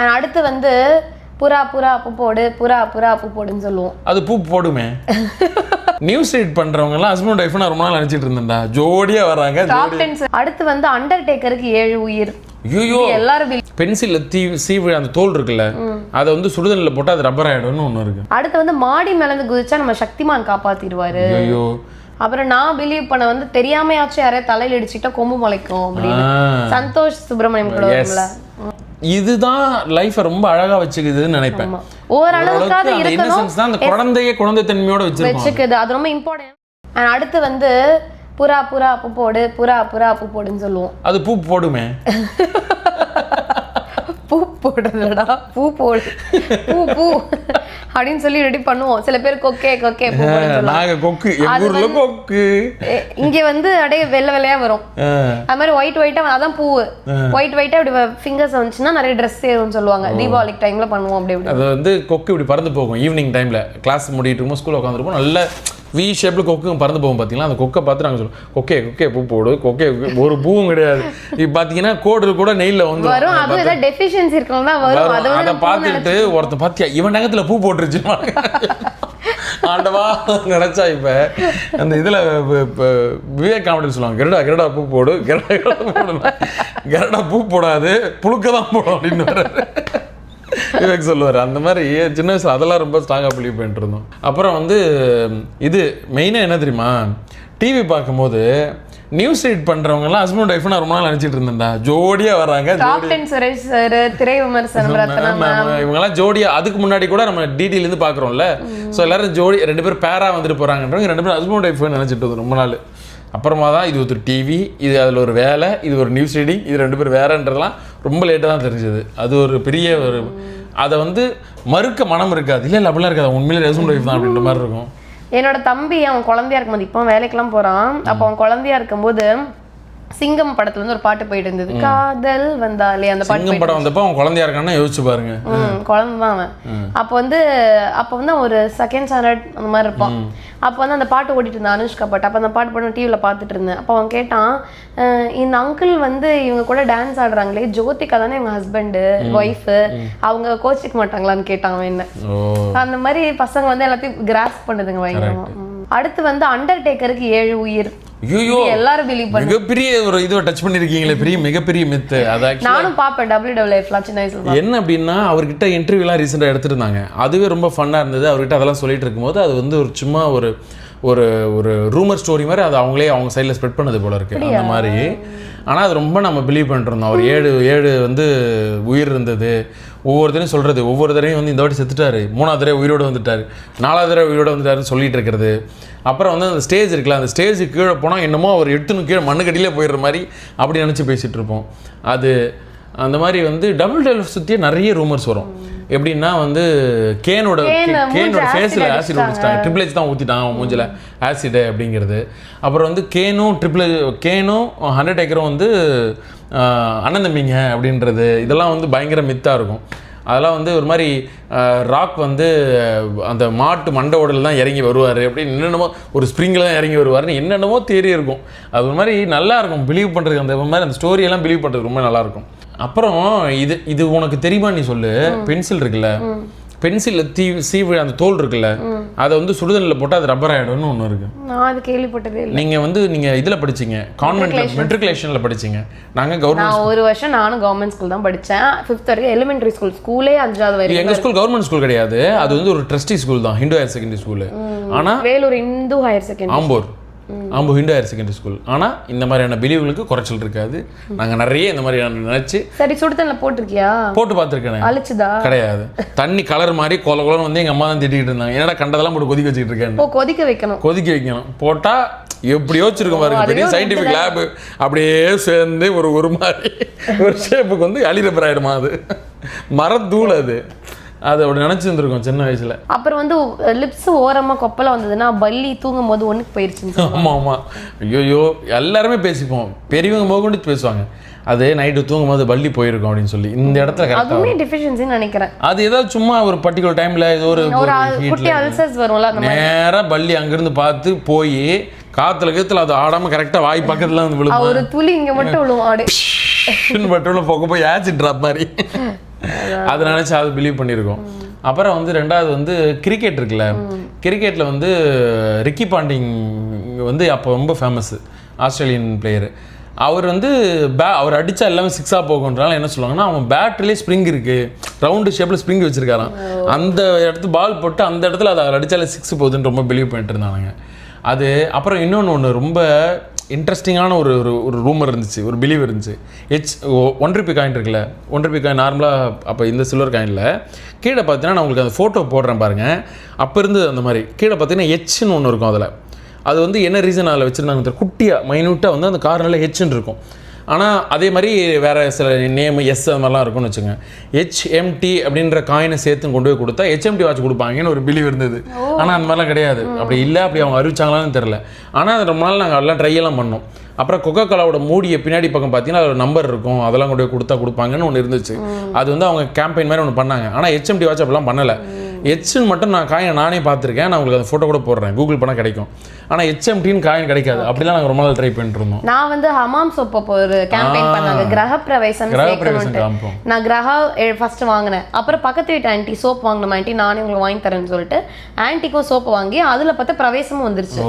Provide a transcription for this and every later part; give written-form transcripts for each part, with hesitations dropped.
அடுத்து வந்து புறா புறா பூ போடு, புறா புறா பூ போடுன்னு சொல்லுவோம். அது பூ போடுமே. நியூஸ் ரீட் பண்றவங்க எல்லாம் ஹஸ்பண்ட் ஒய்ஃப் நான் ரொம்ப நாள் நினைச்சிட்டு இருந்தேன்டா, ஜோடியா வராங்க. அடுத்து வந்து அண்டர்டேக்கருக்கு 7 உயிர். ஐயோ, எல்லாரும் பென்சில்ல சீவு அந்த தோல் இருக்குல்ல, அதை வந்து சுடுதண்ணில போட்டா அது ரப்பர் ஆயிடும்னு ஒண்ணு இருக்கு. அடுத்து வந்து மாடி மேலேருந்து குதிச்சா நம்ம சக்திமான் காப்பாத்திடுவாரு. ஐயோ. அப்புறம் நான் பிலீவ் பண்ண வந்து தெரியாமையாச்சும் யாரையா தலையில இடிச்சுட்டா கொம்பு முளைக்கும் அப்படின்னு சந்தோஷ் சுப்பிரமணியம் கூட வரும்ல. இதுதான் லைஃபை ரொம்ப அழகா வச்சுக்குதுன்னு நினைப்பேன். ஓரளவுக்காவது இருக்கணும். அந்த குழந்தை தன்மையோட வச்சுக்குது, அது ரொம்ப இம்பார்ட்டன்ட். அடுத்து வந்து புறா புறா பூ போடு, புறா புறா பூ போடுன்னு சொல்லுவோம். அது பூ போடுமே. பூ போடுறதுடா, பூ போடு, பூ பூ அப்படின்னு சொல்லி ரெடி பண்ணுவோம். சில பேர் கொக்கே கொக்கே நாங்க கொக்கு, எங்க ஊர்ல கொக்கு. இங்க வந்து அப்படியே வெள்ளை வெள்ளையா வரும். அது மாதிரி ஒயிட் ஒயிட்டா, அதான் பூ. ஒயிட் ஒயிட்டா இப்படி ஃபிங்கர்ஸ் வந்துச்சுன்னா நிறைய ட்ரெஸ் ஏறும்னு சொல்லுவாங்க. தீபாவளிக்கு டைம்ல பண்ணுவோம். அப்படி அது வந்து கொக்கு இப்படி பறந்து போகும். ஈவினிங் டைம்ல கிளாஸ் முடிட்டு இருக்கும், ஸ்கூல்ல உட்காந்துருப்போம், நல்ல வி ஷேப்ல கொக்கு பறந்து போகும். பார்த்தீங்களா, அந்த கொக்கை பார்த்து நாங்கள் சொல்லுவோம், கொக்கே கொக்கே பூ போடு, கொக்கே. ஒரு பூவும் கிடையாது. இப்போ பார்த்தீங்கன்னா கோடு கூட நெய்ல வந்து வரும். அது ஏதாவது டெஃபிஷியன்சி இருக்கணும் தான் வரும். அதை பார்த்துட்டு ஒருத்தர் பார்த்தியா இவன் நகத்துல பூ போட்டுருச்சு ஆண்டவா நினைச்சா. இப்ப அந்த இதுல விவேக் காமெடி சொல்லுவாங்க, கெரடா கெரடா பூ போடு, கெரடா பூ போடாது, புழுக்க தான் போடும் அப்படின்னு விவேக் சொல்லுவார். அந்த மாதிரி சின்ன வயசுல அதெல்லாம் ரொம்ப ஸ்ட்ராங்கா பிலீவ் பண்ணிட்டு இருந்தோம். அப்புறம் வந்து இது மெயினா என்ன தெரியுமா, டிவி பார்க்கும்போது நியூஸ் ரீட் பண்றவங்க எல்லாம் ஹஸ்பண்ட் ஒய்ஃப் நான் ரொம்ப நாள் நினைச்சிட்டு இருந்தேன்டா, ஜோடியா வராங்க. சுரேஷ் சார், திரை விமர்சனம் இவங்க எல்லாம் ஜோடியா. அதுக்கு முன்னாடி கூட நம்ம டிடில இருந்து பாக்குறோம்ல, சோ எல்லாரும் ஜோடி 2 பேர் பேரா வந்துட்டு போறாங்கன்றவங்க 2 பேரும் ஹஸ்பண்ட் ஒய்ஃப் நினைச்சிட்டு ரொம்ப நாள். அப்புறமா தான் இது ஒரு டிவி, இது அதில் ஒரு வேலை, இது ஒரு நியூஸ் ரீடிங், இது 2 பேர் வேறன்றதெல்லாம் ரொம்ப லேட்டாக தான் தெரிஞ்சது. அது ஒரு பெரிய ஒரு அதை வந்து மறுக்க மனம் இருக்காது. இல்லை அப்படிலாம் இருக்காது, உண்மையிலே ஹஸ்பண்ட் ஒய்ஃப் தான் அப்படின்ற மாதிரி இருக்கும். என்னோட தம்பி அவன் குழந்தையா இருக்கும்போது, இப்போ வேலைக்கெல்லாம் போறான், அப்போ அவன் குழந்தையா இருக்கும்போது சிங்கம் படத்துல வந்து ஒரு பாட்டு போயிட்டு இருந்தது, காதல் வந்தாலே. அந்த பாட்டு சிங்கம் படம் வந்தப்போ அவன் குழந்தையா இருக்கான்னு யோசிச்சு பாருங்க. குழந்தை தான் அவன். அப்போ வந்து ஒரு செகண்ட் ஸ்டாண்டர்ட் அந்த மாதிரி இருப்பான். அப்போ வந்து அந்த பாட்டு ஓடிட்டு இருந்தான், அனுஷ்கா பாட்டு. அப்போ அந்த பாட்டு போட்டு டிவியில் பார்த்துட்டு இருந்தேன். அப்போ அவன் கேட்டான், இந்த அங்கிள் வந்து இவங்க கூட டான்ஸ் ஆடுறாங்களே, ஜோதிகா தானே இவங்க ஹஸ்பண்டு ஒய்ஃபு, அவங்க கோச்சிக்க மாட்டாங்களான்னு கேட்டான் அவன் என்ன. அந்த மாதிரி பசங்க வந்து எல்லாத்தையும் கிராஸ் பண்ணுதுங்க பயங்கரமா. அடுத்து வந்து அண்டர்டேக்கருக்கு 7 உயிர். ஐயோ, எல்லாரும் பிலீவ் பண்ணுவாங்க. மிகப்பெரிய ஒரு இதுவை டச் பண்ணிருக்கீங்களே, மிகப்பெரிய மித்து. அதான் நானும் பாப்பேன் WWF சின்ன வயசுல. என்ன அப்படின்னா, அவர்கிட்ட இன்டர்வியூலாம் ரீசெண்டாக எடுத்துருந்தாங்க, அதுவே ரொம்ப ஃபன்னாக இருந்தது. அவர்கிட்ட அதெல்லாம் சொல்லிட்டு இருக்கும்போது அது வந்து ஒரு சும்மா ஒரு ஒரு ஒரு ரூமர் ஸ்டோரி மாதிரி அது அவங்களே அவங்க சைடில் ஸ்ப்ரெட் பண்ணது போல இருக்கு அந்த மாதிரி. ஆனால் அது ரொம்ப நம்ம பிலீவ் பண்ணிருந்தோம். அவர் 7 வந்து உயிர் இருந்தது. ஒவ்வொருத்தரையும் சொல்கிறது, ஒவ்வொரு தடவையும் வந்து இந்த வாட்டி செத்துட்டாரு, 3ஆவது தடவை உயிரோடு வந்துட்டார், 4ஆவது தடவை உயிரோடு வந்துட்டாருன்னு சொல்லிட்டு இருக்கிறது. அப்புறம் வந்து அந்த ஸ்டேஜ் இருக்குல்ல, அந்த ஸ்டேஜுக்கு கீழே போனால் என்னமோ அவர் எடுத்துன்னு கீழே மண்ணுக்கடியிலே போயிடுற மாதிரி அப்படி நினச்சி பேசிகிட்டு இருப்போம். அது அந்த மாதிரி வந்து WWF சுற்றியே நிறைய ரூமர்ஸ் வரும். எப்படின்னா வந்து கேனோட ஃபேஸில் ஆசிட் ஊற்றிட்டாங்க, ட்ரிபிள் H தான் ஊற்றிட்டாங்க அவன் மூஞ்சில் ஆசிடு அப்படிங்கிறது. அப்புறம் வந்து கேனும் அண்டர்டேக்கரும் வந்து அண்ணன் தம்பிங்க அப்படின்றது, இதெல்லாம் வந்து பயங்கர மித்தாக இருக்கும். அதெல்லாம் வந்து ஒரு மாதிரி ராக் வந்து அந்த மாட்டு மண்டை உடல் தான் இறங்கி வருவார் அப்படின்னு என்னென்னமோ, ஒரு ஸ்ப்ரிங்கில் தான் இறங்கி வருவார்னு என்னென்னமோ தேரி இருக்கும். அது ஒரு மாதிரி நல்லாயிருக்கும் பிலீவ் பண்ணுறதுக்கு. அந்த மாதிரி அந்த ஸ்டோரியெல்லாம் பிலீவ் பண்ணுறதுக்கு ரொம்ப நல்லாயிருக்கும். அப்புறம் இது உனக்கு தெரியுமா நீ சொல்லு, பென்சில் இருக்குல்ல, பென்சில்ல சீவு அந்த தோல் இருக்குல்ல, அதை வந்து சுடுதண்ணில போட்டால் அது ரப்பர் ஆகிடும்னு ஒன்று இருக்கு. நான் அது கேள்விப்பட்டதே இல்லை. நீங்கள் இதில் படிச்சீங்க, கான்வென்ட்ல மெட்ரிகுலேஷனில் படிச்சீங்க. நாங்கள் கவர்மெண்ட் ஒரு வருஷம் நானும் கவர்மெண்ட் ஸ்கூல் தான் படித்தேன். 5th வரைக்கும் எலிமெண்டரி ஸ்கூலே 5வது வரைக்கும். எங்கள் ஸ்கூல் கவர்மெண்ட் ஸ்கூல் கிடையாது, அது வந்து ஒரு ட்ரஸ்டி ஸ்கூல் தான், ஹிந்து ஹையர் செகண்டரி ஸ்கூல். ஆனால் Vellore Hindu higher secondary, Ambur Hindu higher secondary school. ஆனால் இந்த மாதிரியான பிலீவுகளுக்கு குறைச்சல் இருக்காது. நாங்கள் நிறைய இந்த மாதிரியான நினைச்சு. சரி, சுடுதண்ணில் போட்டிருக்கியா? போட்டு பார்த்துருக்கேன். அழிச்சுதா? கிடையாது, தண்ணி கலர் மாதிரி கொலன்னு வந்து எங்கள் அம்மா தான் திட்டிகிட்டு இருந்தாங்க, என்னடா கண்டதெல்லாம் போட்டு கொதிக்க வச்சுக்கிட்டு இருக்கேன். கொதிக்க வைக்கணும். போட்டால் எப்படி யோசிச்சிருக்கோம் பாருங்க, பெரிய சயின்டிஃபிக் லேபு அப்படியே சேர்ந்து ஒரு மாதிரி ஒரு ஷேப்புக்கு வந்து அழிரப்பர் ஆகிடுமா, அது மரத்தூள், அது அப்படி நினைச்சிருந்துருக்கோம் சின்ன வயசுல. அப்புறம் வந்து லிப்ஸ் ஓரமா கொப்பல வந்ததுன்னா பல்லி தூங்கும் போது ஒண்ணுக்கு போயிருச்சு. ஆமா, ஐயோ எல்லாருமே பேசிப்போம், பெரியவங்க மோகண்டு பேசுவாங்க, அது நைட்டு தூங்கும் போது பல்லி போயிருக்கும் அப்படின்னு சொல்லி. இந்த இடத்துல அதுவுமே டெஃபிஷியன்சின்னு நினைக்கிறேன். அது ஏதாவது சும்மா ஒரு பர்டிகுலர் டைம்ல ஏதோ ஒரு குட்டி அல்சர்ஸ் வரும்ல, நேரா பல்லி அங்கிருந்து பார்த்து போய் காத்துல அது ஆடாம கரெக்டா வாய் பக்கத்துல வந்து விழும். ஒரு துளி இங்க மட்டும் விழுவும், மட்டும் போக போய் ஆசிட் டிராப் மாதிரி. அதை நினச்சி அது பிலீவ் பண்ணியிருக்கோம். அப்புறம் வந்து ரெண்டாவது வந்து கிரிக்கெட் இருக்குல்ல, கிரிக்கெட்டில் வந்து ரிக்கி பாண்டிங் வந்து அப்போ ரொம்ப ஃபேமஸ்ஸு ஆஸ்திரேலியன் பிளேயரு. அவர் வந்து அவர் அடித்தா எல்லாமே 6-ஆ போகுன்றாலும் என்ன சொல்லுவாங்கன்னா, அவன் பேட்லேயே ஸ்ப்ரிங் இருக்குது, ரவுண்டு ஷேப்பில் ஸ்ப்ரிங் வச்சுருக்காராம். அந்த இடத்து பால் போட்டு அந்த இடத்துல அதை அவர் அடித்தாலே 6 போகுதுன்னு ரொம்ப பிலீவ் பண்ணிட்டு இருந்தாங்க. அது அப்புறம் இன்னொன்று ரொம்ப இன்ட்ரெஸ்டிங்கான ஒரு ஒரு ரூமர் இருந்துச்சு, ஒரு பிலீவ் இருந்துச்சு. ₹1 காயின் இருக்குல்ல, ₹1 காயின் நார்மலாக அப்போ இந்த சில்வர் காயினில் கீழே பார்த்தீங்கன்னா நான் உங்களுக்கு அந்த ஃபோட்டோ போடுறேன் பாருங்கள். அப்போ இருந்து அந்த மாதிரி கீழே பார்த்தீங்கன்னா ஹெச்னு ஒன்று இருக்கும். அதில் அது வந்து என்ன ரீசன் அதில் வச்சுருந்தாங்க, குட்டியாக மைன்யூட்டாக வந்து அந்த கார்னரில் ஹெச்ன்னு இருக்கும். ஆனால் அதே மாதிரி வேறு சில நேம் எஸ் அது மாதிரிலாம் இருக்கும்னு வச்சுங்க. HMT அப்படின்ற காயினை சேர்த்து கொண்டு போய் கொடுத்தா HMT வாட்ச் கொடுப்பாங்கன்னு ஒரு பிலீவ் இருந்தது. ஆனால் அந்த மாதிரிலாம் கிடையாது. அப்படி இல்லை, அப்படி அவங்க அறிவிச்சாங்களான்னு தெரில. ஆனால் அது ரொம்ப நாள் நாங்கள் எல்லாம் ட்ரையெல்லாம் பண்ணோம். அப்புறம் கொக்கோகோலாவோட மூடிய பின்னாடி பக்கம் பார்த்தீங்கன்னா ஒரு நம்பர் இருக்கும், அதெல்லாம் கொண்டு போய் கொடுப்பாங்கன்னு ஒன்று இருந்துச்சு. அது வந்து அவங்க கேம்பெயின் மாதிரி ஒன்று பண்ணாங்க. ஆனால் HMT வாட்ச் அப்படிலாம் பண்ணலை. ஹெச்ன்னு மட்டும் நான் காயினை நானே பார்த்துருக்கேன். நான் உங்களுக்கு அந்த ஃபோட்டோ கூட போடுறேன், கூகுள் பண்ணால் கிடைக்கும். ஆனால் HMTன்னு காயின் கிடைக்காது. அப்படிலாம் நாங்கள் ரொம்ப நாள் ட்ரை பண்ணிட்டு இருந்தோம். நான் வந்து ஹமாம் சோப் அப்போ ஒரு கேம்பெயின் பண்ணாங்க, கிரக பிரவேசம். நான் கிரகா ஃபர்ஸ்ட் வாங்கினேன். அப்புறம் பக்கத்து வீட்டு ஆன்ட்டி சோப் வாங்கணும் ஆன்ட்டி, நானே உங்களுக்கு வாங்கி தரேன்னு சொல்லிட்டு ஆன்ட்டிக்கும் சோப்பு வாங்கி அதில் பார்த்தா பிரவேசமும் வந்துருச்சு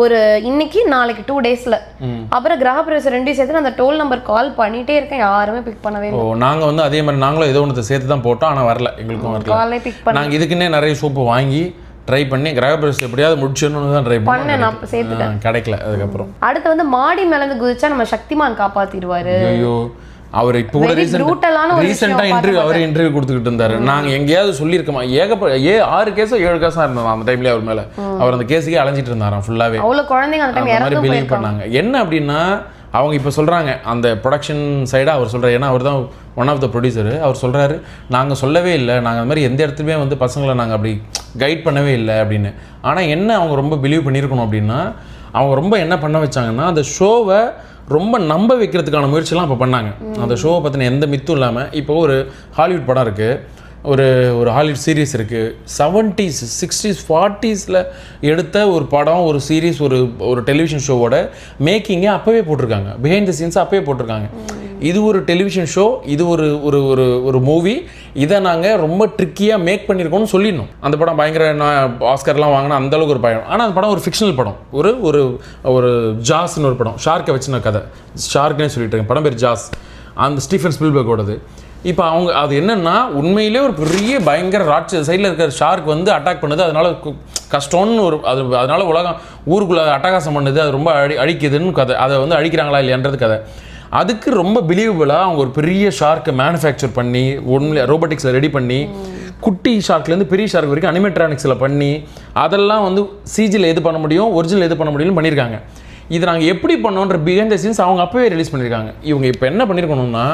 ஒரு இன்னைக்கு நாளைக்கு 2 daysல. அப்புறம் கிரக பிரவேசம் 2 சேர்த்து அந்த டோல் நம்பர் கால் பண்ணிட்டே இருக்கேன், யாருமே பிக் பண்ணவே இல்லை. நாங்கள் வந்து அதே மாதிரி நாங்களும் ஏதோ ஒன்று சேர்த்து தான் போட்டோம், ஆனால் வரல, எங்களுக்கும் வரல. காலே பிக் பண்ண நாங்கள் இதுக்குன்னே நிறைய சோப்பு வாங்கி ட்ரை பண்ணி கிரகப்பிரவேசம் எப்படியாவது முடிச்சிடணும்னு தான் ட்ரை பண்ணேன், கிடைக்கல. அதுக்கப்புறம் அடுத்து வந்து மாடி மேலேருந்து குதிச்சா நம்ம சக்திமான் காப்பாத்திடுவாரு. ஐயோ, அவர் இப்போ கூட ரீசெண்டாக இன்டர்வியூ கொடுத்துக்கிட்டு இருந்தாரு. நாங்கள் எங்கேயாவது சொல்லியிருக்கோமா, 6 கேஸோ 7 கேஸாக இருந்தாங்க அந்த டைம்லேயே அவர் மேலே. அவர் அந்த கேஸுக்கே அலைஞ்சிட்டு இருந்தாராம் ஃபுல்லாகவே. அவ்வளோ குழந்தைங்க அந்த டைம் மாதிரி பிலீவ் பண்ணாங்க. என்ன அப்படின்னா அவங்க இப்போ சொல்கிறாங்க அந்த ப்ரொடக்ஷன் சைடாக அவர் சொல்கிறார், ஏன்னா அவர் தான் ஒன் ஆஃப் த ப்ரொடியூசரு. அவர் சொல்கிறாரு, நாங்கள் சொல்லவே இல்லை, நாங்கள் அந்த மாதிரி எந்த இடத்துலையுமே வந்து பசங்களை நாங்கள் அப்படி கைட் பண்ணவே இல்லை அப்படின்னு. ஆனால் என்ன அவங்க ரொம்ப பிலீவ் பண்ணியிருக்கணும் அப்படின்னா, அவங்க ரொம்ப என்ன பண்ண வச்சாங்கன்னா அந்த ஷோவை ரொம்ப நம்ப வைக்கிறதுக்கான முயற்சியெல்லாம் இப்போ பண்ணாங்க. அந்த ஷோவை பற்றின எந்த மித்தும் இல்லாமல். இப்போ ஒரு ஹாலிவுட் படம் இருக்குது, ஒரு ஹாலிவுட் சீரீஸ் இருக்குது. 70s 60s 40s எடுத்த ஒரு படம், ஒரு சீரீஸ், ஒரு டெலிவிஷன் ஷோவோட மேக்கிங்கே அப்போவே போட்டிருக்காங்க, பிஹைண்ட் த சீன்ஸை அப்போவே போட்டிருக்காங்க. இது ஒரு டெலிவிஷன் ஷோ, இது ஒரு மூவி, இதை நாங்கள் ரொம்ப ட்ரிக்கியாக மேக் பண்ணியிருக்கோம்னு சொல்லிடணும். அந்த படம் பயங்கர ஆஸ்கர்லாம் வாங்கினா அந்தளவுக்கு ஒரு படம். ஆனால் அந்த படம் ஒரு ஃபிக்ஷனல் படம், ஒரு ஜாஸ்ன்னு ஒரு படம், ஷார்க்கை வச்சுன கதை, ஷார்க்னே சொல்லிட்டு படம் பேர் ஜாஸ், அந்த ஸ்டீஃபன் ஸ்பீல்பர்கோடது. இப்போ அவங்க அது என்னென்னா உண்மையிலே ஒரு பெரிய பயங்கர ராட்ச சைடில் இருக்கிற ஷார்க் வந்து அட்டாக் பண்ணுது, அதனால கஷ்டம்னு அதனால உலகம் ஊருக்குள்ளே அட்டகாசம் பண்ணுது, அது ரொம்ப அழிக்குதுன்னு கதை. அதை வந்து அழிக்கிறாங்களா இல்லையான்றது கதை. அதுக்கு ரொம்ப பிலீவபிளாக அவங்க ஒரு பெரிய ஷார்க்கை மேனுஃபேக்சர் பண்ணி ஒன்லி ரோபோட்டிக்ஸில் ரெடி பண்ணி, குட்டி ஷார்க்லேருந்து பெரிய ஷார்க் வரைக்கும் அனிமேட்ரானிக்ஸில் பண்ணி, அதெல்லாம் வந்து சிஜியில் எது பண்ண முடியும், ஒரிஜினல் எது பண்ண முடியும்னு பண்ணியிருக்காங்க. இது நாங்கள் எப்படி பண்ணோன்ற பிஹைண்ட் த சீன்ஸ் அவங்க அப்போவே ரிலீஸ் பண்ணியிருக்காங்க. இவங்க இப்போ என்ன பண்ணியிருக்கணும்னா,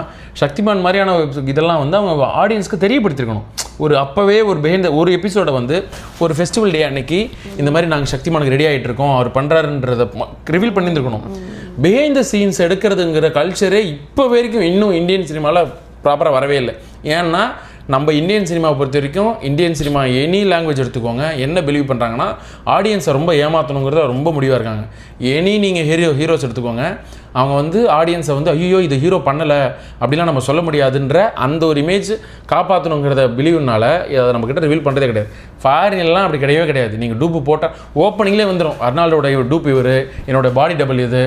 சக்திமான் மாதிரியான இதெல்லாம் வந்து அவங்க ஆடியன்ஸ்க்கு தெரியப்படுத்திருக்கணும். அப்போவே ஒரு எபிசோடை வந்து ஒரு ஃபெஸ்டிவல் டே அன்னைக்கு இந்த மாதிரி நாங்கள் சக்திமானுக்கு ரெடி ஆகிட்டு இருக்கோம், அவர் பண்ணுறாருன்றதை ரிவீல் பண்ணியிருக்கணும். பிஹைண்ட் த சீன்ஸ் எடுக்கிறதுங்கிற கல்ச்சரே இப்போ வரைக்கும் இன்னும் இந்தியன் சினிமாவில் ப்ராப்பராக வரவே இல்லை. ஏன்னா நம்ம இந்தியன் சினிமாவை பொறுத்த வரைக்கும், இந்தியன் சினிமா எனி லாங்குவேஜ் எடுத்துக்கோங்க, என்ன பிலீவ் பண்ணுறாங்கன்னா ஆடியன்ஸை ரொம்ப ஏமாற்றணுங்கிறத ரொம்ப முடிவாக இருக்காங்க. நீங்கள் ஹீரோஸ் எடுத்துக்கோங்க, அவங்க வந்து ஆடியன்ஸை வந்து ஐயோ இது ஹீரோ பண்ணலை அப்படிலாம் நம்ம சொல்ல முடியாதுன்ற அந்த ஒரு இமேஜ் காப்பாற்றணுங்கிறத பிலீவ்னால அதை நம்மக்கிட்ட ரிவீல் பண்ணுறதே கிடையாது. ஃபாரின்லாம் அப்படி கிடையவே கிடையாது. நீங்கள் டூப்பு போட்டால் ஓப்பனிங்லேயே வந்துடும், அர்னால்டோட டூப் இவர், என்னோடய பாடி டபுள் இது,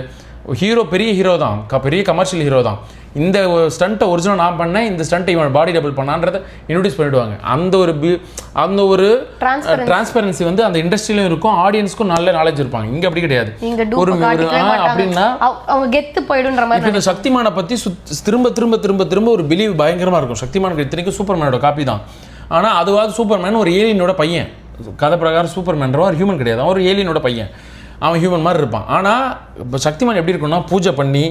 ஹீரோ பெரிய ஹீரோ தான், பெரிய கமர்ஷியல் ஹீரோ தான், இந்த ஸ்டண்ட்டை ஒரிஜினல் நான் பண்ணேன், இந்த ஸ்டண்ட்டை இவன் பாடி டபுள் பண்ணான்றதை இன்ட்ரோடியூஸ் பண்ணிவிடுவாங்க. அந்த ஒரு டிரான்ஸ்பரன்சி வந்து அந்த இண்டஸ்ட்ரியிலும் இருக்கும், ஆடியன்ஸ்க்கும் நல்ல நாலேஜ் இருப்பாங்க. இங்கே அப்படி கிடையாது. அப்படின்னா அவங்க கெத்து போயிடுன்ற மாதிரி. இப்போ இந்த சக்திமானை பற்றி திரும்ப திரும்ப திரும்ப திரும்ப ஒரு பிலீவ் பயங்கரமாக இருக்கும். சக்திமானுக்கு இத்தனைக்கும் சூப்பர்மேனோட காப்பி தான். ஆனால் அதுவாது சூப்பர்மேன் ஒரு ஏலியனோட பையன், கதை பிரகாரம் சூப்பர்மேன்றவன் ஒரு ஹியூமன் கிடையாது, அவன் ஒரு ஏலியனோட பையன், அவன் ஹியூமன் மாதிரி இருப்பான். ஆனால் இப்போ சக்திமான் எப்படி இருக்குன்னா, பூஜை பண்ணி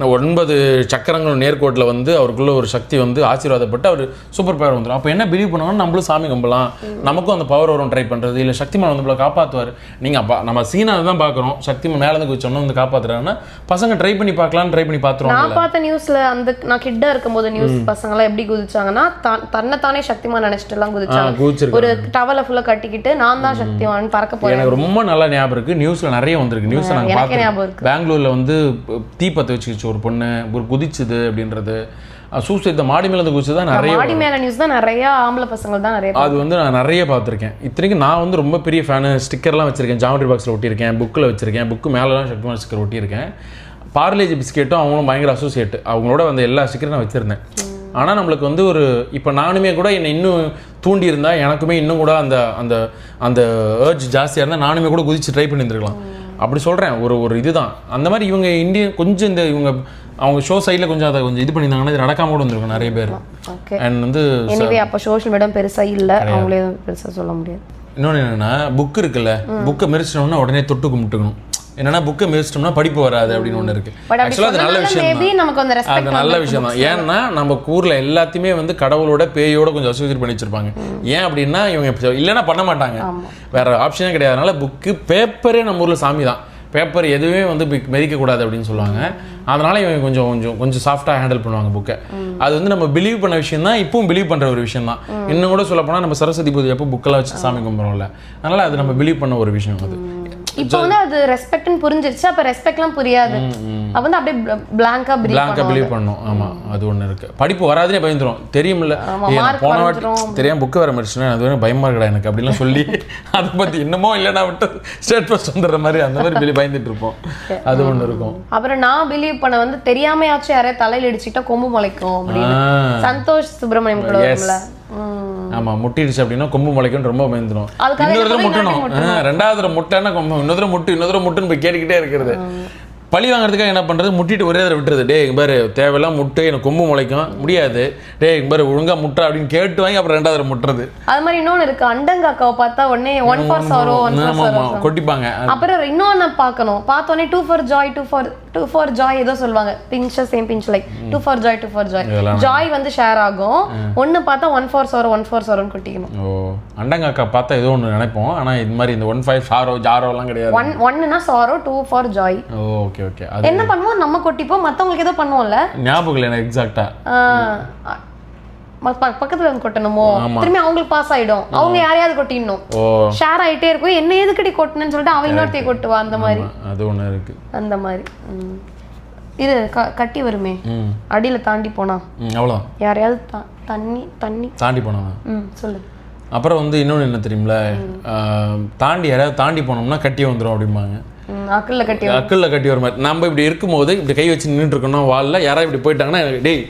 9 சக்கரங்கள் நேர்கோட்டில் வந்து அவருக்குள்ள ஒரு சக்தி வந்து ஆசீர்வாதப்பட்டு அவர் சூப்பர் பவர் வந்துடும். அப்போ என்ன பிலீவ் பண்ணுவாங்கன்னா, நம்மளும் சாமி கும்பலாம், நமக்கும் அந்த பவர் வரும் ட்ரை பண்ணுறது, இல்லை சக்திமான் வந்து நம்மளை காப்பாற்றுவார். நீங்கள் அப்போ நம்ம சீனாக தான் பார்க்குறோம், சக்திமான் மேலேருந்து குதிச்சோன்னா வந்து காப்பாற்றுறாங்கன்னா பசங்க ட்ரை பண்ணி பார்க்கலான்னு ட்ரை பண்ணி பார்த்துருவாங்க. நான் பார்த்த நியூஸில் நான் கிட்ட இருக்கும்போது நியூஸ் பசங்களாம் எப்படி குதிச்சாங்கன்னா, தன்னைத்தானே சக்திமான் நினச்சிட்டுலாம் குதிச்சாங்க. ஒரு டவலை ஃபுல்லாக கட்டிக்கிட்டு நான் தான் சக்திமான் பறக்க போகிறேன். எனக்கு ரொம்ப நல்லா ஞாபகம் இருக்குது, நியூஸில் நிறைய வந்திருக்கு. நியூஸை நாங்கள் பார்த்தோம், பெங்களூரில் வந்து தீப்பத்தை வச்சுக்கிச்சு ஒரு பொண்ணு, ஒரு குதிச்சுது அப்படின்றது. சூசைட் இந்த மாடி மேலே குதிச்சு தான் நிறைய மாடி மேல நியூஸ் தான் நிறைய ஆம்பளை பசங்க தான் நிறைய. அது வந்து நான் நிறைய பார்த்துருக்கேன். இத்தனைக்கும் நான் வந்து ரொம்ப பெரிய ஃபேனு. ஸ்டிக்கர்லாம் வச்சிருக்கேன், ஜாமெட்ரி பாக்ஸில் ஒட்டியிருக்கேன், புக்கில் வச்சிருக்கேன், புக்கு மேலெலாம் சக்திமான் ஸ்டிக்கர் ஒட்டியிருக்கேன். பார்லேஜி பிஸ்கெட்டும் அவங்களும் பயங்கர அசோசியேட், அவங்களோட வந்து எல்லா ஸ்டிக்கரும் நான் வச்சுருந்தேன். ஆனால் நம்மளுக்கு வந்து ஒரு இப்போ நானுமே கூட என்னை இன்னும் தூண்டி இருந்தால் எனக்குமே இன்னும் கூட அந்த அந்த அந்த ஏர்ஜ் ஜாஸ்தியாக இருந்தால் நானுமே கூட குதிச்சு ட்ரை பண்ணியிருந்துருக்கலாம். அப்படி சொல்கிறேன். ஒரு இதுதான் அந்த மாதிரி. இவங்க இந்தியன் கொஞ்சம் இந்த இவங்க அவங்க ஷோ சைடில் கொஞ்சம் அதை கொஞ்சம் இது பண்ணியிருந்தாங்கன்னா இது நடக்காம கூட வந்துருக்கும் நிறைய பேர். அண்ட் வந்து அப்போ சோஷியல் மீடியா பெருசாக இல்லை, அவங்களே பெருசாக சொல்ல முடியாது. இன்னொன்று என்னென்னா புக் இருக்குல்ல, புக்கை மெரிச்சிட்டோம்னா உடனே தொட்டு கும்பிட்டுக்கணும். என்னன்னா புக்கை மிதிச்சிட்டோம்னா படிப்பு வராது அப்படின்னு ஒன்று இருக்கு. ஆக்சுவலாக அது நல்ல விஷயம், அது நல்ல விஷயம் தான். ஏன்னா நம்ம ஊரில் எல்லாத்தையுமே வந்து கடவுளோட பேயோட கொஞ்சம் அசோசியேட் பண்ணி வச்சிருப்பாங்க. ஏன் அப்படின்னா இவங்க இல்லைன்னா பண்ண மாட்டாங்க, வேற ஆப்ஷனே கிடையாது. அதனால புக்கு பேப்பரே நம்ம ஊரில் சாமி தான். பேப்பர் எதுவுமே வந்து மெதிக்கக்கூடாது அப்படின்னு சொல்லுவாங்க. அதனால இவங்க கொஞ்சம் கொஞ்சம் கொஞ்சம் சாஃப்டாக ஹேண்டில் பண்ணுவாங்க புக்கை. அது வந்து நம்ம பிலீவ் பண்ண விஷயம் தான், இப்பவும் பிலீவ் பண்ணுற ஒரு விஷயம் தான். இன்னும் கூட சொல்ல போனால் நம்ம சரஸ்வதி பூஜை எப்போ புக்கெல்லாம் வச்சு சாமி கும்பிட்றோம்ல, அதனால அது நம்ம பிலீவ் பண்ண ஒரு விஷயம். அது இப்போ வந்து அது ரெஸ்பெக்ட்னு புரிஞ்சிருச்சு, அப்ப ரெஸ்பெக்ட்லாம் புரியாது, அப்ப வந்து அப்படியே பிளாங்கா பிலீவ் பண்ணணும். ஆமா, அது ஒண்ணு இருக்கு. படிப்பு வராதுனே பயந்துரும், தெரியும்ல. போன வாட்டி தெரியாம புக் வர முடிச்சுன்னா அது வேற பயமா இருக்கடா எனக்கு அப்படிலாம் சொல்லி அதை பத்தி இன்னமும் இல்லைன்னா விட்டு ஸ்டேட் ஃபர்ஸ்ட் வந்துடுற மாதிரி அந்த மாதிரி பயந்துட்டு இருப்போம். அது ஒண்ணு இருக்கும். அப்புறம் நான் பிலீவ் பண்ண வந்து தெரியாமையாச்சும் யாரையும் தலையில இடிச்சுட்டா கொம்பு முளைக்கும் அப்படின்னு சந்தோஷ் சுப்ரமணியம் கூட வரும்ல. ஆமா, முட்டிடுச்சு அப்படின்னா கொம்பு முளைக்கும்னு ரொம்ப பயந்துடும். இன்னொரு தடவை முட்டணும், ரெண்டாவது தடவை முட்டைன்னா கொம்பு, இன்னொரு முட்டுன்னு போய் கேட்டுக்கிட்டே இருக்கிறது. பழி வாங்குறதுக்காக என்ன பண்ணுறது, முட்டிட்டு ஒரே தடவை விட்டுறது. டே இங்கே பாரு தேவையெல்லாம் முட்டு, எனக்கு கொம்பு முளைக்கும் முடியாது, டே இங்கே பாரு ஒழுங்கா முட்டை அப்படின்னு கேட்டு வாங்கி அப்புறம் ரெண்டாவது தடவை முட்டுறது. அது மாதிரி இன்னொன்று இருக்கு, அண்டங்காக்காவை பார்த்தா உடனே 1 for sorrow கொட்டிப்பாங்க. அப்புறம் இன்னொன்று பார்க்கணும், பார்த்தோன்னே 2 for joy 2 for joy ஏதோ சொல்லுவாங்க, pinch same pinch like 2 for joy 2 for joy. Joy வந்து ஷேர் ஆகும். ஒன்று பார்த்தா 1 for sorrow கொட்டிக்கணும். ஓ, அண்டங்காக்கா பார்த்தா ஏதோ ஒன்று நினைப்போம், ஆனால் இது மாதிரி இந்த 1 5 sorrow ஜாரோலாம் கிடையாது. 1னா sorrow 2 for joy. Okay okay. என்ன பண்ணுவோம், நம்ம கொட்டிப்போம், மத்தவங்களுக்கு ஏதோ பண்ணுவோம்ல, ஞாபகம் இல்லை எனக்கு எக்ஸாக்ட்டா. பக்கத்துல வந்து கொட்டணுமோ, திரும்பி அவங்களுக்கு பாஸ் ஆயிடும், அவங்க யாரையாவது கொட்டிடணும், ஷேர் ஆயிட்டே இருக்கும். என்ன எதுக்கடி கொட்டணும்னு சொல்லிட்டு அவ இன்னொருத்தைய கொட்டுவா. அந்த மாதிரி அது ஒண்ணு இருக்கு. அந்த மாதிரி இது கட்டி வருமே அடியில தாண்டி போனா அவ்வளவுதான், யாரையாவது தண்ணி தாண்டி போனா. சொல்லு. அப்புறம் வந்து இன்னொன்று என்ன தெரியுமில, யாராவது தாண்டி போனோம்னா கட்டி வந்துடும் அப்படிம்பாங்க. அக்கல்ல கட்டி வர மாதிரி. நம்ம இப்படி இருக்கும்போது இப்படி கை வச்சு நின்றுட்டு இருக்கணும் வாலில், யாராவது இப்படி போயிட்டாங்கன்னா டேய்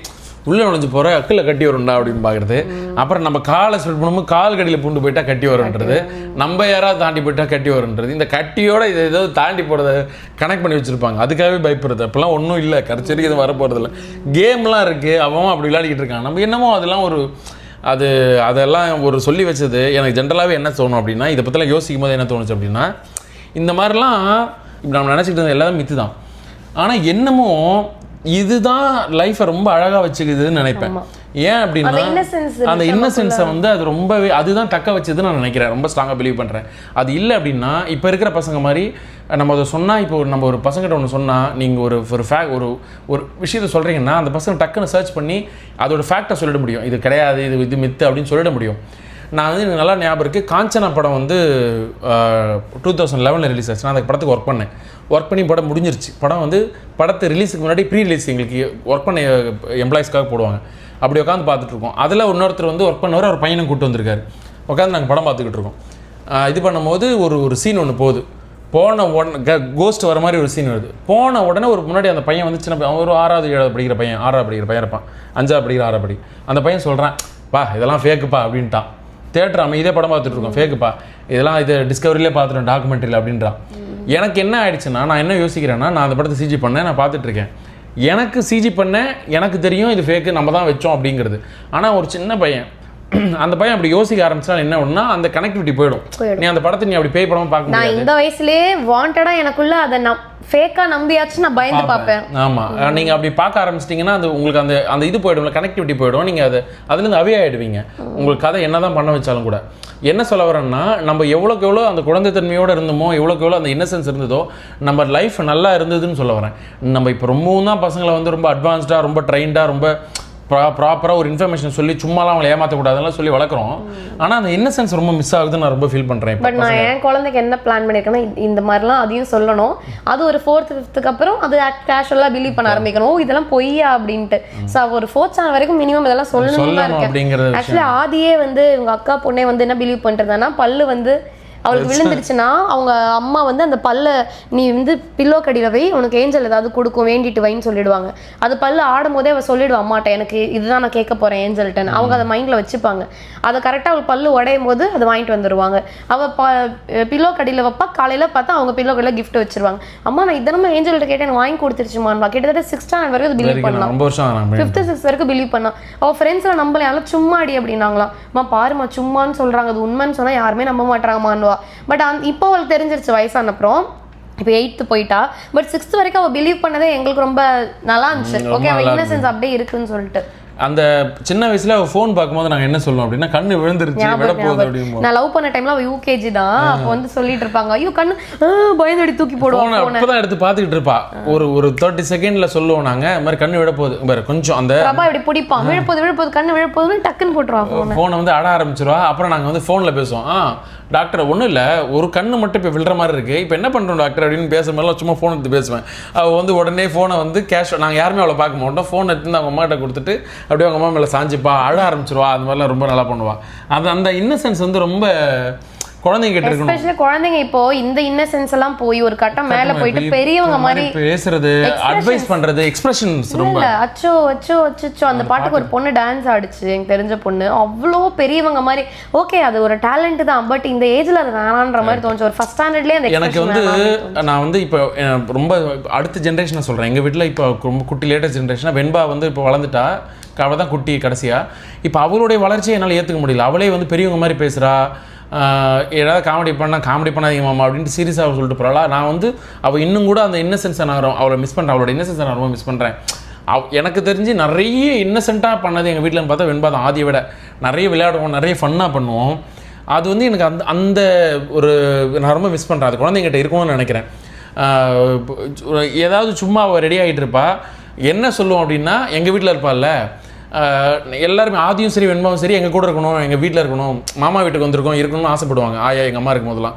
உள்ளே நுழைஞ்சு போகிற அக்கல்ல கட்டி வரும்டா அப்படின்னு பார்க்குறது. அப்புறம் நம்ம காலை ஸ்ப்ரெட் பண்ணும்போது கால் கடியில் பூண்டு போயிட்டா கட்டி வரும்ன்றது, நம்ம யாராவது தாண்டி போயிட்டா கட்டி வரும்ன்றது. இந்த கட்டியோட இதை ஏதோ தாண்டி போகிறத கனெக்ட் பண்ணி வச்சுருப்பாங்க. அதுக்காகவே பயப்படுறது. அப்போல்லாம் ஒன்றும் இல்லை, கரைச்சேரிக்கு எதுவும் வரப்போகிறதில்ல. கேம்லாம் இருக்குது, அவன் அப்படி விளையாடிக்கிட்டு இருக்கான். நம்ம என்னமோ அதெல்லாம் அதெல்லாம் ஒரு சொல்லி வச்சது. எனக்கு ஜென்ரலாகவே என்ன தோணும் அப்படின்னா, இதை பற்றிலாம் யோசிக்கும் போது என்ன தோணுச்சு அப்படின்னா, இந்த மாதிரிலாம் இப்போ நம்ம நினச்சிக்கிட்டு இருந்தது எல்லாமே மித்து தான். ஆனால் என்னமோ இதுதான் லைஃப்பை ரொம்ப அழகாக வச்சுக்குதுன்னு நினைப்பேன். ஏன் அப்படின்னா அந்த இன்னசென்ஸை வந்து அது ரொம்பவே அதுதான் தக்க வச்சதுன்னு நான் நினைக்கிறேன், ரொம்ப ஸ்ட்ராங்காக பிலீவ் பண்ணுறேன். அது இல்லை அப்படின்னா இப்போ இருக்கிற பசங்க மாதிரி நம்ம அதை சொன்னால், இப்போ நம்ம ஒரு பசங்கிட்ட ஒன்று சொன்னால், நீங்கள் ஒரு விஷயத்தை சொல்கிறீங்கன்னா அந்த பசங்க டக்குன்னு சர்ச் பண்ணி அதோட ஃபேக்டை சொல்லிட முடியும். இது கிடையாது, இது மித்து அப்படின்னு சொல்லிட முடியும். நான் வந்து எனக்கு நல்லா ஞாபகம் இருக்குது, காஞ்சனா படம் வந்து 2011 ரிலீஸ் ஆச்சு. நான் அந்த படத்துக்கு ஒர்க் பண்ணி படம் முடிஞ்சிருச்சு. படம் வந்து படத்தை ரிலீஸுக்கு முன்னாடி ப்ரீ ரிலீஸ் எங்களுக்கு ஒர்க் பண்ண எம்ப்ளாயிஸ்க்காக போடுவாங்க. அப்படி உட்காந்து பார்த்துட்ருக்கோம். அதில் இன்னொருத்தர் வந்து ஒர்க் பண்ணவர் அவர் பையனை கூப்பிட்டு வந்திருக்காரு. உட்காந்து நாங்கள் படம் பார்த்துக்கிட்டு இருக்கோம். இது பண்ணும்போது ஒரு சீன் ஒன்று போகுது. போன உடனே கோஸ்ட் வர மாதிரி ஒரு சீன் வருது. போன உடனே ஒரு முன்னாடி அந்த பையன் வந்து சின்ன ஒரு 6வது 7வது படிக்கிற பையன், 6வது படிக்கிற பையன் இருப்பான், 5வது படிக்கிற 6வது படி. அந்த பையன் சொல்கிறான், பா இதெல்லாம் ஃபேக்குப்பா அப்படின்ட்டான். தேட்டர் அமைதியாக படம் பார்த்துட்டு இருக்கோம், ஃபேக்குப்பா இதெல்லாம், இது டிஸ்கவரியிலே பார்த்துட்டோம் டாக்குமெண்ட்ரியில் அப்படின்றான். எனக்கு என்ன ஆயிடுச்சுன்னா, நான் என்ன யோசிக்கிறேன்னா, நான் அந்த படத்தை சிஜி பண்ணேன், நான் பார்த்துட்ருக்கேன். எனக்கு சிஜி பண்ணேன், எனக்கு தெரியும் இது ஃபேக்கு, நம்ம தான் வச்சோம் அப்படிங்கிறது. ஆனால் ஒரு சின்ன பையன், அந்த பையன் அப்படி யோசிக்க ஆரம்பிச்சா என்ன ஒன்றா அந்த கனெக்டிவிட்டி போயிடும். நீ அந்த படத்தை நீ அப்படி பேய் படமாக பார்க்க முடியாது. நான் இந்த வயசுலேயே வாண்டடாக எனக்குள்ள அதை ஃபேக்கா நம்பியாச்சு நான் பயந்து பார்ப்பேன். ஆமாம், நீங்கள் அப்படி பார்க்க ஆரம்பிச்சிட்டிங்கன்னா அது உங்களுக்கு அந்த இது போய்டும், கனெக்டிவிட்டி போய்டும். நீங்கள் அதுலேருந்து அவே ஆகிடுவீங்க. உங்களுக்கு கதை என்ன தான் பண்ண வச்சாலும் கூட. என்ன சொல்ல வரேன்னா, நம்ம எவ்வளோக்கு எவ்வளோ அந்த குழந்தைத்தன்மையோடு இருந்தோமோ, எவ்வளோக்கு எவ்வளோ அந்த இன்னசென்ஸ் இருந்ததோ, நம்ம லைஃப் நல்லா இருந்ததுன்னு சொல்ல வரேன். நம்ம இப்போ ரொம்பவும் தான் பசங்களை வந்து ரொம்ப அட்வான்ஸ்டாக, ரொம்ப ட்ரெயின்டாக, ரொம்ப ப்ராப்பராக ஒரு இன்ஃபர்மேஷன் சொல்லி சும்மாலாம் அவங்களை ஏமாற்றக்கூடாதுலாம் சொல்லி வளர்க்குறோம். ஆனால் அந்த இன்னசென்ஸ் ரொம்ப மிஸ் ஆகுதுன்னு நான் ரொம்ப ஃபீல் பண்ணுறேன். பட் நான் என் குழந்தைக்கு என்ன பிளான் பண்ணியிருக்கேன்னா இந்த மாதிரிலாம் அதையும் சொல்லணும். அது ஒரு 4th 5th அப்புறம் அது கேஷுவலாக பிலீவ் பண்ண ஆரம்பிக்கணும். ஓ இதெல்லாம் பொய்யா அப்படின்ட்டு. ஸோ ஒரு 4th ஸ்டாண்டர்ட் வரைக்கும் மினிமம் இதெல்லாம் சொல்லணும் அப்படிங்கிறது. ஆக்சுவலி ஆதியே வந்து இவங்க அக்கா பொண்ணே வந்து என்ன பிலீவ் பண்ணிருந்தாங்கன்னா பல்லு வந்து அவளுக்கு விழுந்துருச்சுன்னா அவங்க அம்மா வந்து அந்த பல்ல நீ வந்து பில்லோ கடியில் வை உனக்கு ஏஞ்சல் ஏதாவது கொடுக்கும் வேண்டிட்டு வைன்னு சொல்லிடுவாங்க. அது பல்லு ஆடும் போதே அவள் சொல்லிடுவா அம்மாட்ட எனக்கு இதுதான் நான் கேட்க போறேன் ஏஞ்சல்ட்டன்னு. அவங்க அதை மைண்ட்ல வச்சுப்பாங்க. அதை கரெக்டாக அவள் பல்லு உடையும் போது அதை வாங்கிட்டு வந்துடுவாங்க. அவள் பில்லோ கடியில் வைப்பா. காலையில் பார்த்தா அவங்க பில்லோ கடியில் கிஃப்ட் வச்சிருவாங்க. அம்மா நான் இதனமா ஏஞ்சல்கிட்ட கேட்டேன் எனக்கு வாங்கி கொடுத்துருச்சுமான். கிட்டத்தட்ட 6th ஸ்டாண்டர்ட் வரைக்கும் பிலீவ் பண்ணலாம். 5th 6th வரைக்கும் பிலீவ் பண்ணா. அவள் ஃப்ரெண்ட்ஸ்ல நம்பல சும்மா அடி அப்படின்னாங்களாம். அம்மா பாருமா சும்மான்னு சொல்றாங்க அது உண்மைன்னு சொன்னா யாருமே நம்ப மாட்டாங்கம்மான்வா. பட் இப்போ அவளுக்கு தெரிஞ்சிருச்சு வயசான அப்புறம். இப்போ 8th போயிட்டா. பட் 6th வரைக்கும் அவள் பிலீவ் பண்ணதே எங்களுக்கு ரொம்ப நல்லா இருந்துச்சு. ஓகே அவள் இன்னசென்ஸ் அப்படியே இருக்குன்னு சொல்லிட்டு. அந்த சின்ன வயசுல அவ ஃபோன் பார்க்கும்போது நாங்க என்ன சொல்லுவோம் அப்படின்னா கண்ணு விழுந்துருச்சு விட போகுது அப்படிம்போம். நான் லவ் பண்ண டைம்ல அவ யூகேஜி தான். அப்போ வந்து சொல்லிட்டு இருப்பாங்க ஐயோ கண்ணு பயந்தடி தூக்கி போடுவோம். அப்பதான் எடுத்து பாத்துக்கிட்டு இருப்பா. ஒரு 30 செகண்ட்ல சொல்லுவோம் நாங்க இந்த மாதிரி கண்ணு விட போகுது வேற கொஞ்சம் அந்த பிரபா இப்படி பிடிப்பான் விழப்போது கண்ணு விழப்போதுன்னு டக்குன்னு போட்டுருவான். போனை வந்து அட ஆரம்பிச்சிருவா. அப்புறம் நாங்க வந்து போன்ல பேசுவோம். டாக்டர் ஒன்றும் இல்லை ஒரு கண்ணு மட்டும் இப்போ விழுற மாதிரி இருக்குது இப்போ என்ன பண்ணுறோம் டாக்டர் அப்படின்னு பேசும்போதெல்லாம் சும்மா ஃபோன் எடுத்து பேசுவேன். அவள் வந்து உடனே ஃபோனை வந்து நாங்கள் யாருமே அவளை பார்க்க மாட்டோம். ஃபோன் எடுத்து அவங்க அம்மாட்ட கொடுத்துட்டு அப்படியே அவங்க அம்மா மேலே சாஞ்சிப்பா அழ ஆரம்பிச்சிருவா. அந்த மாதிரிலாம் ரொம்ப நல்லா பண்ணுவாள். அந்த இன்னசென்ஸ் வந்து ரொம்ப குழந்தைங்க கிட்ட இருக்கணும். எஸ்பெஷலி குழந்தைங்க இப்போ இந்த இன்னசென்ஸ் எல்லாம் போய் ஒரு கட்டம் மேல போயிட்டு பெரியவங்க மாதிரி பேசுறது அட்வைஸ் பண்றது எக்ஸ்பிரஷன்ஸ் ரொம்ப அச்சோ அச்சோ அச்சோ. அந்த பாட்டுக்கு ஒரு பொண்ணு டான்ஸ் ஆடிச்சு எனக்கு தெரிஞ்ச பொண்ணு. அவ்வளோ பெரியவங்க மாதிரி. ஓகே அது ஒரு டேலண்ட் தான். பட் இந்த ஏஜ்ல அது வேணான்ற மாதிரி தோணுச்சு. ஒரு ஃபர்ஸ்ட் ஸ்டாண்டர்ட்லயே அந்த எனக்கு வந்து நான் வந்து இப்போ ரொம்ப அடுத்த ஜென்ரேஷனை சொல்றேன். எங்க வீட்டில் இப்போ ரொம்ப குட்டி லேட்டஸ்ட் ஜென்ரேஷனா வெண்பா வந்து இப்போ வளர்ந்துட்டா. அவள் தான் குட்டி கடைசியா. இப்போ அவளுடைய வளர்ச்சியை என்னால் ஏற்றுக்க முடியல. அவளே வந்து பெரியவங்க மாதிரி பேசுகிறா. ஏதாவது காமெடி பண்ணாதீங்க மாமா அப்படின்ட்டு சீரியஸாக சொல்லிட்டு போகிறாளா. நான் வந்து அவள் இன்னும் கூட அந்த இன்னசென்ஸை நான் அவளை மிஸ் பண்ணுறேன். அவளோட இன்னசென்ஸை நான் ரொம்ப மிஸ் பண்ணுறேன். எனக்கு தெரிஞ்சு நிறைய இன்னசென்ட்டாக பண்ணது எங்கள் வீட்டில்னு பார்த்தா வெண்பா தான். ஆதியை விட நிறைய விளையாடுவோம் நிறைய ஃபன்னாக பண்ணுவோம். அது வந்து எனக்கு அந்த ஒரு நான் ரொம்ப மிஸ் பண்ணுறேன். அது குழந்தைங்கிட்ட இருக்கணும்னு நினைக்கிறேன். ஏதாவது சும்மா அவள் ரெடி ஆகிட்டு இருப்பா. என்ன சொல்லுவோம் அப்படின்னா எங்கள் வீட்டில் இருப்பாள்ல எல்லாருமே ஆதியும் சரி வெண்பாவும் சரி எங்கள் கூட இருக்கணும் எங்கள் வீட்டில் இருக்கணும் மாமா வீட்டுக்கு இருக்கணும்னு ஆசைப்படுவாங்க. ஆயா எங்கள் அம்மா இருக்கும் போதெல்லாம்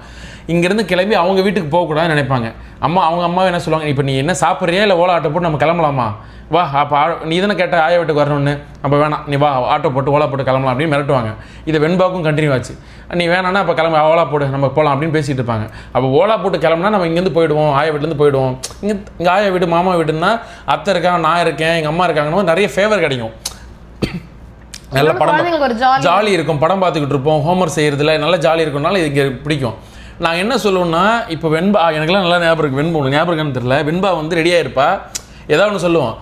இங்கேருந்து கிளம்பி அவங்க வீட்டுக்கு போகக்கூடாதுன்னு நினைப்பாங்க. அவங்க அம்மா என்ன சொல்லுவாங்க இப்போ நீ என்ன சாப்பிட்றியா இல்லை ஓலா ஆட்டோ போட்டு நம்ம கிளம்பலாமா வா அப்போ நீ தானே கேட்ட ஆயா வீட்டுக்கு வரணும்னு அப்போ வேணாம் நீ வா ஆட்டோ போட்டு ஓலா போட்டு கிளம்பலாம் அப்படின்னு மிரட்டுவாங்க. இதை வெண்பாவுக்கும் கண்டினியூ ஆச்சு. நீ வேணான்னா அப்போ கிளம்ப ஓலா போட்டு நம்ம போகலாம் அப்படின்னு பேசிகிட்டு இருப்பாங்க. அப்போ ஓலா போட்டு கிளம்புனா நம்ம இங்கேருந்து போயிடுவோம் ஆயா வீட்டிலேருந்து போயிடுவோம். இங்கே ஆயா வீடு மாமா வீடுன்னா அத்தை இருக்காங்க நான் இருக்கேன் எங்கள் அம்மா இருக்காங்கன்னா நிறைய ஃபேவர் கிடைக்கும். நல்ல படம் ஜாலி இருக்கும். படம் பார்த்துக்கிட்டு இருப்போம். ஹோம்ஒர்க் செய்கிறதுல நல்ல ஜாலி இருக்கும்னால இது இங்கே பிடிக்கும். நான் என்ன சொல்லுவேன்னா இப்போ வெண்பா எனக்குலாம் நல்லா ஞாபகம் இருக்குது. ஞாபகம் இருக்குன்னு தெரியல. வெண்பா வந்து ரெடியாக இருப்பா. ஏதாவது ஒன்று சொல்லுவோம்.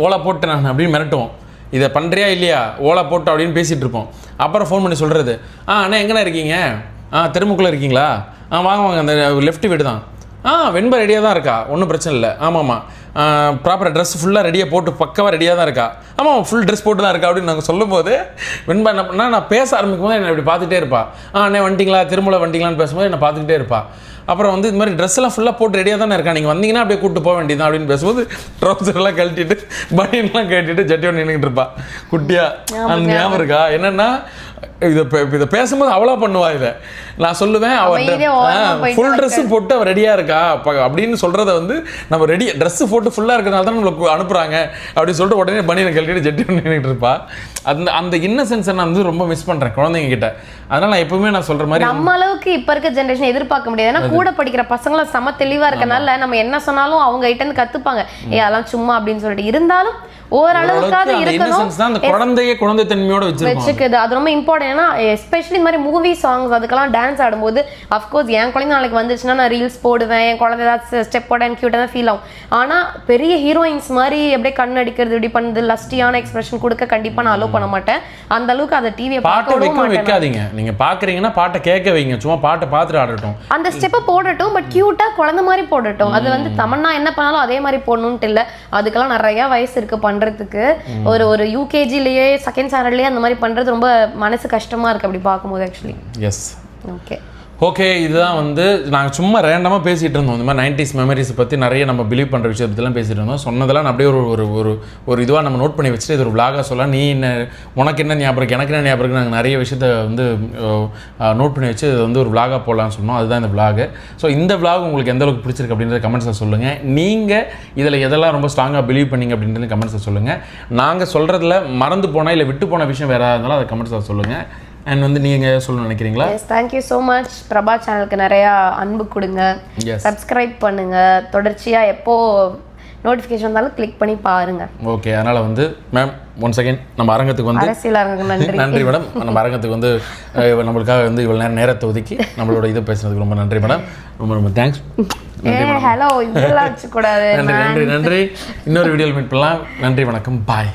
ஓலா போட்டு நான் அப்படின்னு மிரட்டுவோம். இதை பண்ணுறியா இல்லையா ஓலா போட்டோம் அப்படின்னு பேசிகிட்டு இருப்போம். அப்புறம் ஃபோன் பண்ணி சொல்கிறது அண்ணா எங்கண்ணா இருக்கீங்க தெருமுக்குள்ளே இருக்கீங்களா வாங்க அந்த லெஃப்ட் வீடு தான் வெண்பா ரெடியாக தான் இருக்கா ஒன்றும் பிரச்சனை இல்லை. ஆமாம்மா ப்ராப்பராக ட்ரெஸ் ஃபுல்லாக ரெடியாக போட்டு பக்கவாக ரெடியாக தான் இருக்கா. ஆமாம் ஃபுல் ட்ரெஸ் போட்டு தான் இருக்கா அப்படின்னு நாங்கள் சொல்லும் போது வெண்பா என்ன பண்ணால் நான் பேச ஆரம்பிக்கும் போது என்னை இப்படி பார்த்துட்டே இருப்பா. அண்ணே வந்துட்டிங்களா திருமலை வந்துட்டிங்களான்னு பேசும்போது என்னை பார்த்துக்கிட்டே இருப்பா. அப்புறம் வந்து இது மாதிரி ட்ரெஸ்ஸெல்லாம் ஃபுல்லாக போட்டு ரெடியாக தானே இருக்கா நீங்கள் வந்தீங்கன்னா அப்படியே கூப்பிட்டு போக வேண்டியதான் அப்படின்னு பேசும்போது ட்ரௌசர்லாம் கழட்டிட்டு பனியன்லாம் கட்டிட்டு ஜட்டியோடு நின்றுக்கிட்டு இருப்பா குட்டியாக. அந்த ஞாபகம் இருக்கா என்னென்னா இதை பேசும்போது அவளா பண்ணுவா. இதை நான் சொல்லுவேன் அவள் ஃபுல் ட்ரெஸ்ஸு போட்டு அவள் ரெடியாக இருக்கா அப்படின்னு சொல்கிறத வந்து நம்ம ட்ரெஸ்ஸு போட்டு ஃபுல்லாக இருக்கிறனால தான் நம்மளுக்கு அனுப்புகிறாங்க அப்படின்னு சொல்லிட்டு உடனே பனியனை கழட்டிட்டு ஜட்டியோடு நின்றுக்கிட்டு இருப்பா. அந்த இன்னசென்ஸை நான் வந்து ரொம்ப மிஸ் பண்ணுறேன் குழந்தைங்க கிட்ட. அதனால நான் எப்பவுமே நான் சொல்கிற மாதிரி நம்ம அளவுக்கு இப்போ இருக்க ஜென்ரேஷன் எதிர்பார்க்க முடியாது. ஏன்னா கூட படிக்கிற பசங்களும் செம தெளிவாக இருக்கனால நம்ம என்ன சொன்னாலும் அவங்க கிட்ட இருந்து கற்றுப்பாங்க. அதெல்லாம் சும்மா அப்படின்னு சொல்லிட்டு இருந்தாலும் ஓரளவுக்காவது இருக்கணும். குழந்தைத்தன்மையோட வச்சுக்குது. அது ரொம்ப இம்பார்ட்டன்ட். ஏன்னா எஸ்பெஷலி இந்த மாதிரி மூவி சாங்ஸ் அதுக்கெல்லாம் டான்ஸ் ஆடும்போது அஃப்கோர்ஸ் என் குழந்தை நாளைக்கு வந்துச்சுன்னா நான் ரீல்ஸ் போடுவேன். என் குழந்தை ஏதாவது ஸ்டெப் போட எனக்கு கியூட்டாக தான் ஃபீல் ஆகும். ஆனால் பெரிய ஹீரோயின்ஸ் மாதிரி அப்படியே கண் அடிக்கிறது இப்படி பண்ணுது லஸ்டியான எக்ஸ்பிரஷன் கொடுக்க கண்டிப்பாக நான் அலோவ் பண்ண மாட்டேன். அந்த அளவுக்கு அதை டிவியை பார்க்க வைக்காதீங்க. நீங்க பாக்குறீங்கன்னா பாட்டை கேட்க வைங்க. சும்மா பாட்டை பார்த்துட்டு ஆடட்டும். அந்த ஸ்டெப்பை போடட்டும். பட் கியூட்டா குழந்தை மாதிரி போடட்டும். அது வந்து தமன்னா என்ன பண்ணாலும் அதே மாதிரி போடணும்ட்டு இல்லை. அதுக்கெல்லாம் நிறைய வயசு இருக்கு பண்றதுக்கு. ஒரு யூகேஜிலேயே செகண்ட் ஸ்டாண்டர்ட்லயே அந்த மாதிரி பண்றது ரொம்ப மனசு கஷ்டமா இருக்கு அப்படி பார்க்கும்போது ஆக்சுவலி. எஸ் ஓகே ஓகே, இதுதான் வந்து நாங்கள் சும்மா ரேண்டமாக பேசிகிட்டு இருந்தோம். இந்த மாதிரி 90s மெமரிஸ் பற்றி நிறைய நம்ம பிலீவ் பண்ணுற விஷயத்தை பற்றிலாம் பேசிகிட்டு இருந்தோம். சொன்னதெல்லாம் நான் அப்படியே ஒரு ஒரு ஒரு இதுவாக நம்ம நோட் பண்ணி வச்சுட்டு இது ஒரு விளாகாக சொல்லலாம். நீ என்ன, உனக்கு என்ன ஞாபகம் இருக்குது, எனக்கு என்ன ஞாபகம் இருக்குது, நாங்கள் நிறைய விஷயத்தை வந்து நோட் பண்ணி வச்சு இது வந்து ஒரு விளாகாக போடலான்னு சொன்னோம். அதுதான் இந்த விளாகு. ஸோ இந்த விளாக் உங்களுக்கு எந்த அளவுக்கு பிடிச்சிருக்கு அப்படின்றத கமெண்ட்ஸில் சொல்லுங்கள். நீங்கள் இதில் எதெல்லாம் ரொம்ப ஸ்ட்ராங்காக பிலீவ் பண்ணிங்க அப்படின்றது கமெண்ட்ஸில் சொல்லுங்கள். நாங்கள் சொல்கிறதுல மறந்து போனால் இல்லை விட்டு போன விஷயம் வேறு இருந்தாலும் அதை கமெண்ட்ஸில் சொல்லுங்கள். அண்ட் வந்து நீங்கள் சொல்லணும்னு நினைக்கிறீங்களா? Yes, thank you so much. Prabha சேனலுக்கு நிறையா அன்பு கொடுங்க, சப்ஸ்கிரைப் பண்ணுங்கள், தொடர்ச்சியாக எப்போ நோட்டிஃபிகேஷன் வந்தாலும் கிளிக் பண்ணி பாருங்கள். ஓகே, அதனால் வந்து மேம் ஒன்ஸ் அகைன் நம்ம அரங்கத்துக்கு வந்து அரசியல் அரங்குக்கு நன்றி மேடம். நம்ம அரங்கத்துக்கு வந்து நம்மளுக்காக வந்து இவ்வளோ நேரத்தை ஒதுக்கி நம்மளோட இதை பேசுனதுக்கு ரொம்ப நன்றி மேடம். ரொம்ப ரொம்ப தேங்க்ஸ். ஹலோ, இதெல்லாம் வச்சுக்கூடாது. நன்றி நன்றி நன்றி. இன்னொரு வீடியோவில் மீட் பண்ணலாம். நன்றி, வணக்கம், பாய்.